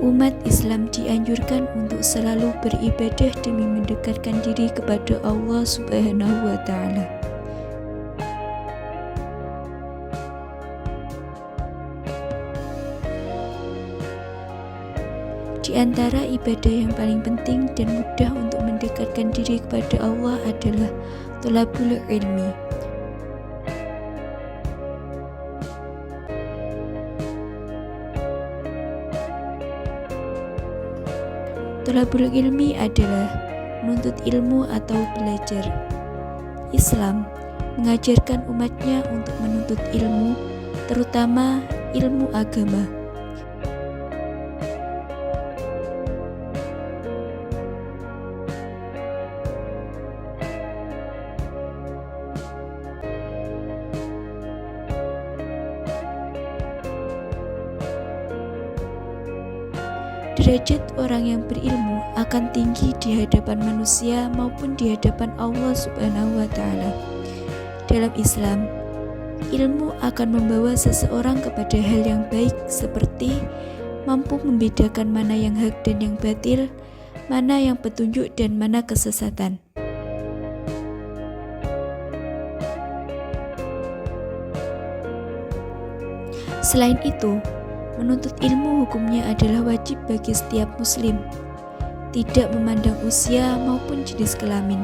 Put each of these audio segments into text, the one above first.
Umat Islam dianjurkan untuk selalu beribadah demi mendekatkan diri kepada Allah Subhanahu wa Ta'ala. Di antara ibadah yang paling penting dan mudah untuk mendekatkan diri kepada Allah adalah thalabul ilmi. Thalabul ilmi adalah menuntut ilmu atau belajar. Islam mengajarkan umatnya untuk menuntut ilmu, terutama ilmu agama. Derajat orang yang berilmu akan tinggi di hadapan manusia maupun di hadapan Allah Subhanahu wa Ta'ala. Dalam Islam, ilmu akan membawa seseorang kepada hal yang baik seperti mampu membedakan mana yang hak dan yang batil, mana yang petunjuk dan mana kesesatan. Selain itu, menuntut ilmu hukumnya adalah wajib bagi setiap muslim, tidak memandang usia maupun jenis kelamin.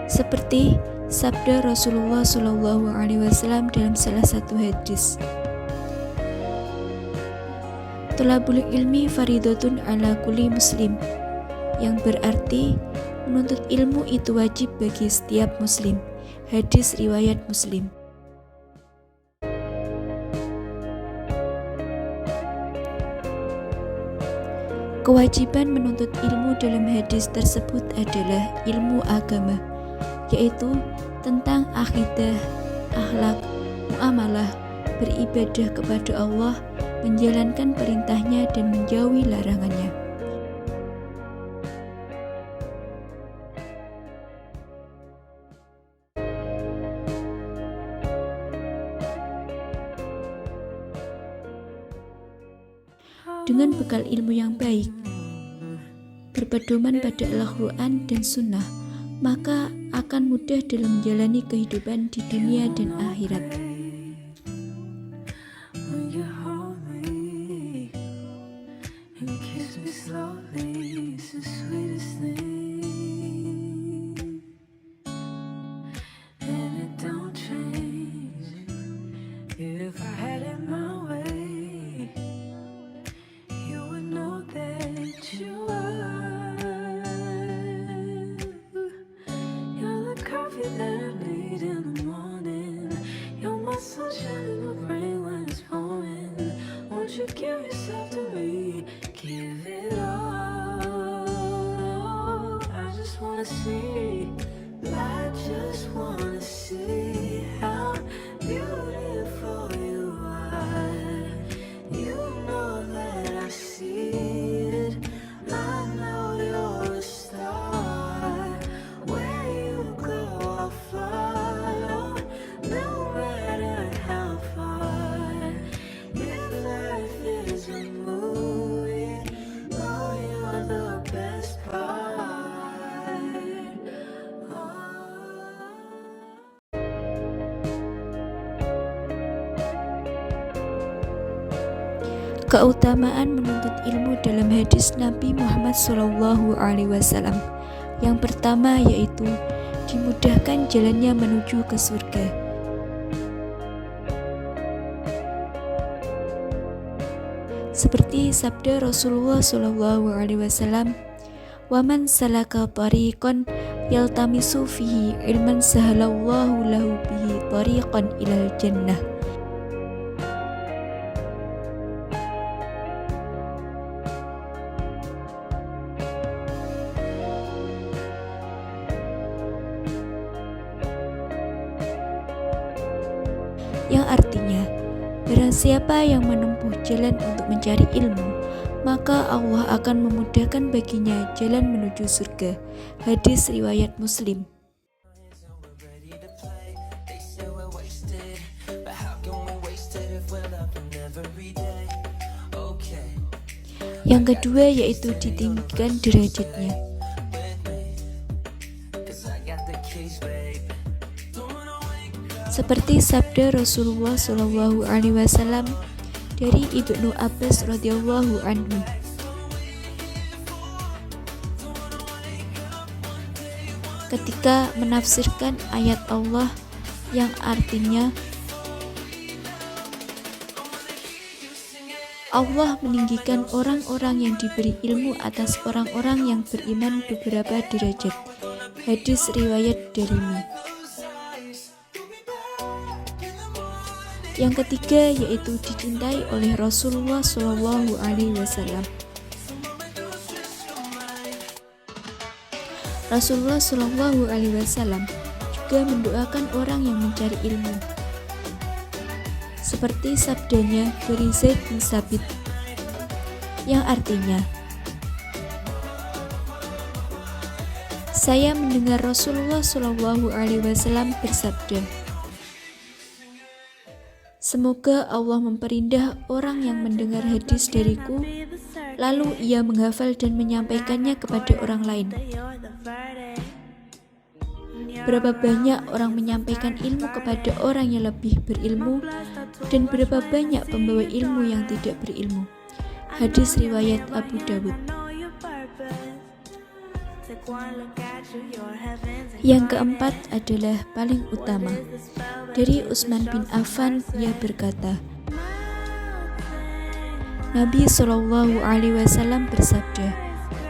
Seperti sabda Rasulullah SAW dalam salah satu hadis, thalabul ilmi faridatun ala kulli muslim, yang berarti menuntut ilmu itu wajib bagi setiap muslim. Hadis riwayat Muslim. Kewajiban menuntut ilmu dalam hadis tersebut adalah ilmu agama, yaitu tentang akidah, akhlak, muamalah, beribadah kepada Allah, menjalankan perintahnya dan menjauhi larangannya. Dengan bekal ilmu yang baik, berpedoman pada Al-Quran dan Sunnah, maka akan mudah dalam menjalani kehidupan di dunia dan akhirat. Give yourself to me, give it all. I just wanna see, I just wanna see how beautiful you are. You know that I see it, I know you're a star. Keutamaan menuntut ilmu dalam hadis Nabi Muhammad SAW. Yang pertama yaitu dimudahkan jalannya menuju ke surga. Seperti sabda Rasulullah SAW, "Waman salaka tariqan yaltamisu fihi ilman sahalallahu lahu bihi tariqan ilal jannah." Yang artinya, barang siapa yang menempuh jalan untuk mencari ilmu, maka Allah akan memudahkan baginya jalan menuju surga. Hadis riwayat Muslim. Yang kedua yaitu ditinggikan derajatnya. Seperti sabda Rasulullah SAW dari Ibnu Abbas radhiyallahu anhu, ketika menafsirkan ayat Allah yang artinya Allah meninggikan orang-orang yang diberi ilmu atas orang-orang yang beriman beberapa derajat. Hadis riwayat Darimi. Yang ketiga yaitu dicintai oleh Rasulullah SAW. Rasulullah SAW juga mendoakan orang yang mencari ilmu. Seperti sabdanya dari Zaid bin Sabit, yang artinya, saya mendengar Rasulullah SAW bersabda, "Semoga Allah memperindah orang yang mendengar hadis dariku, lalu ia menghafal dan menyampaikannya kepada orang lain." Berapa banyak orang menyampaikan ilmu kepada orang yang lebih berilmu, dan berapa banyak pembawa ilmu yang tidak berilmu. Hadis riwayat Abu Dawud. Yang keempat adalah paling utama. Dari Utsman bin Affan, ia berkata, Nabi SAW bersabda,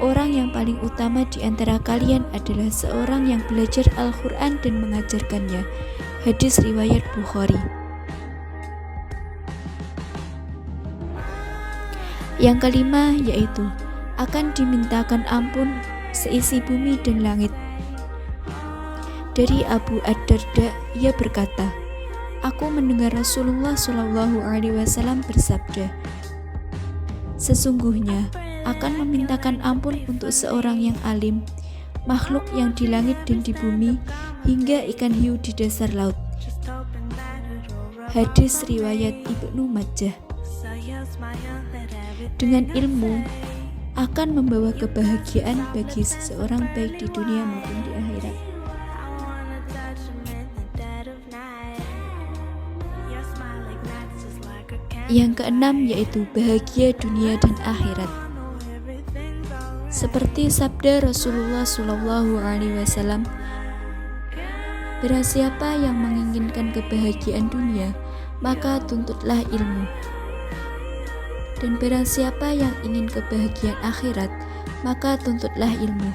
"Orang yang paling utama di antara kalian adalah seorang yang belajar Al-Quran dan mengajarkannya." Hadis riwayat Bukhari. Yang kelima yaitu akan dimintakan ampun seisi bumi dan langit. Dari Abu Ad-Darda, ia berkata, "Aku mendengar Rasulullah SAW bersabda, sesungguhnya akan memintakan ampun untuk seorang yang alim, makhluk yang di langit dan di bumi, hingga ikan hiu di dasar laut." Hadis riwayat Ibnu Majah. Dengan ilmu akan membawa kebahagiaan bagi seseorang baik di dunia maupun di akhirat. Yang keenam yaitu bahagia dunia dan akhirat. Seperti sabda Rasulullah SAW, "Barang siapa yang menginginkan kebahagiaan dunia, maka tuntutlah ilmu. Dan barang siapa yang ingin kebahagiaan akhirat, maka tuntutlah ilmu.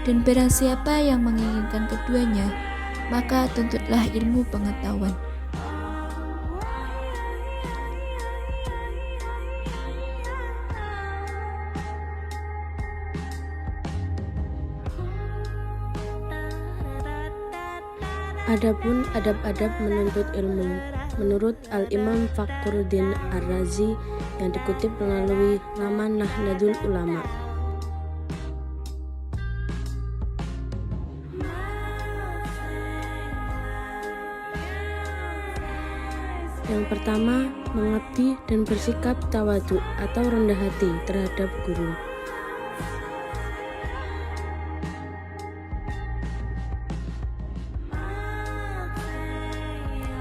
Dan barang siapa yang menginginkan keduanya, maka tuntutlah ilmu pengetahuan." Adapun adab-adab menuntut ilmu menurut Al-Imam Fakhruddin Ar-Razi yang dikutip melalui laman Nahdlatul Ulama. Yang pertama, mengerti dan bersikap tawadhu atau rendah hati terhadap guru.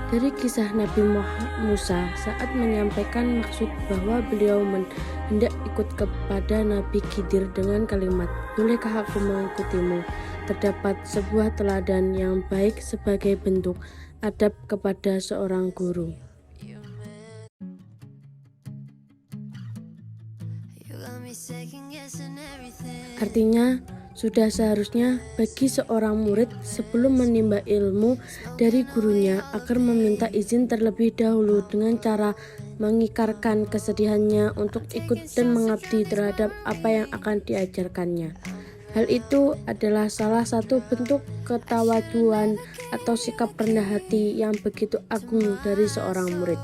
Dari kisah Nabi Musa saat menyampaikan maksud bahwa beliau hendak ikut kepada Nabi Khidir dengan kalimat, "Bolehkah aku mengikutimu?" Terdapat sebuah teladan yang baik sebagai bentuk adab kepada seorang guru. Artinya, sudah seharusnya bagi seorang murid sebelum menimba ilmu dari gurunya agar meminta izin terlebih dahulu dengan cara mengikarkan kesedihannya untuk ikut dan mengabdi terhadap apa yang akan diajarkannya. Hal itu adalah salah satu bentuk ketawaduan atau sikap rendah hati yang begitu agung dari seorang murid.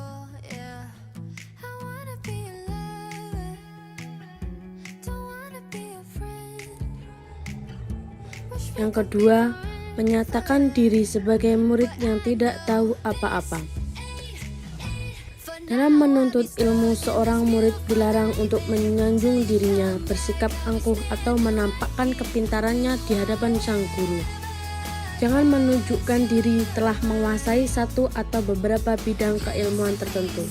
Yang kedua, menyatakan diri sebagai murid yang tidak tahu apa-apa. Dalam menuntut ilmu, seorang murid dilarang untuk menyanjung dirinya, bersikap angkuh atau menampakkan kepintarannya di hadapan sang guru. Jangan menunjukkan diri telah menguasai satu atau beberapa bidang keilmuan tertentu.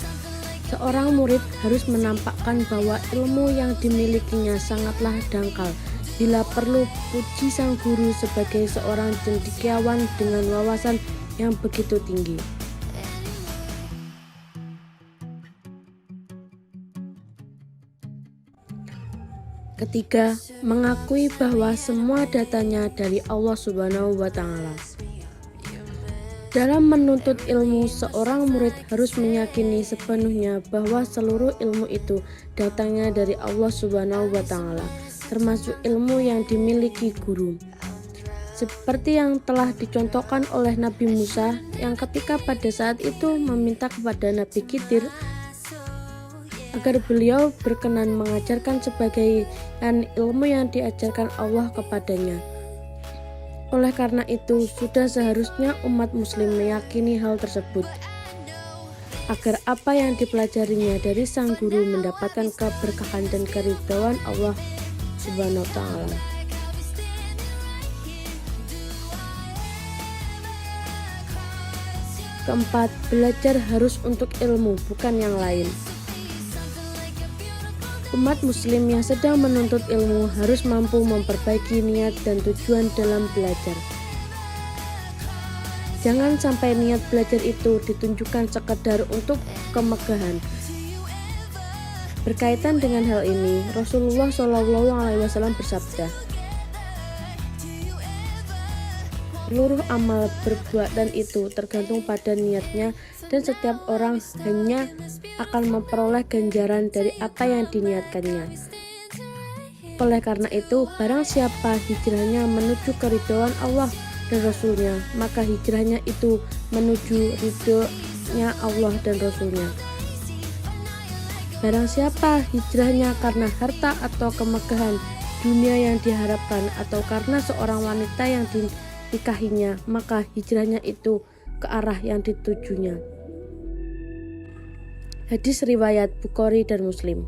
Seorang murid harus menampakkan bahwa ilmu yang dimilikinya sangatlah dangkal. Bila perlu, puji sang guru sebagai seorang cendekiawan dengan wawasan yang begitu tinggi. Ketiga, mengakui bahwa semua datanya dari Allah Subhanahu wa Ta'ala. Dalam menuntut ilmu, seorang murid harus meyakini sepenuhnya bahwa seluruh ilmu itu datangnya dari Allah Subhanahu wa Ta'ala, termasuk ilmu yang dimiliki guru. Seperti yang telah dicontohkan oleh Nabi Musa yang ketika pada saat itu meminta kepada Nabi Khidir agar beliau berkenan mengajarkan sebagian ilmu yang diajarkan Allah kepadanya. Oleh karena itu, sudah seharusnya umat muslim meyakini hal tersebut, agar apa yang dipelajarinya dari sang guru mendapatkan keberkahan dan keridhaan Allah Subhanahu wa Ta'ala. Keempat, belajar harus untuk ilmu, bukan yang lain. Umat muslim yang sedang menuntut ilmu harus mampu memperbaiki niat dan tujuan dalam belajar. Jangan sampai niat belajar itu ditunjukkan sekedar untuk kemegahan. Berkaitan dengan hal ini, Rasulullah SAW bersabda, "Seluruh amal perbuatan itu tergantung pada niatnya, dan setiap orang hanya akan memperoleh ganjaran dari apa yang diniatkannya. Oleh karena itu, barang siapa hijrahnya menuju keridhaan Allah dan Rasulnya, maka hijrahnya itu menuju ridhonya Allah dan Rasulnya. Barang siapa hijrahnya karena harta atau kemegahan dunia yang diharapkan, atau karena seorang wanita yang dinikahinya, maka hijrahnya itu ke arah yang ditujunya." Hadis riwayat Bukhari dan Muslim.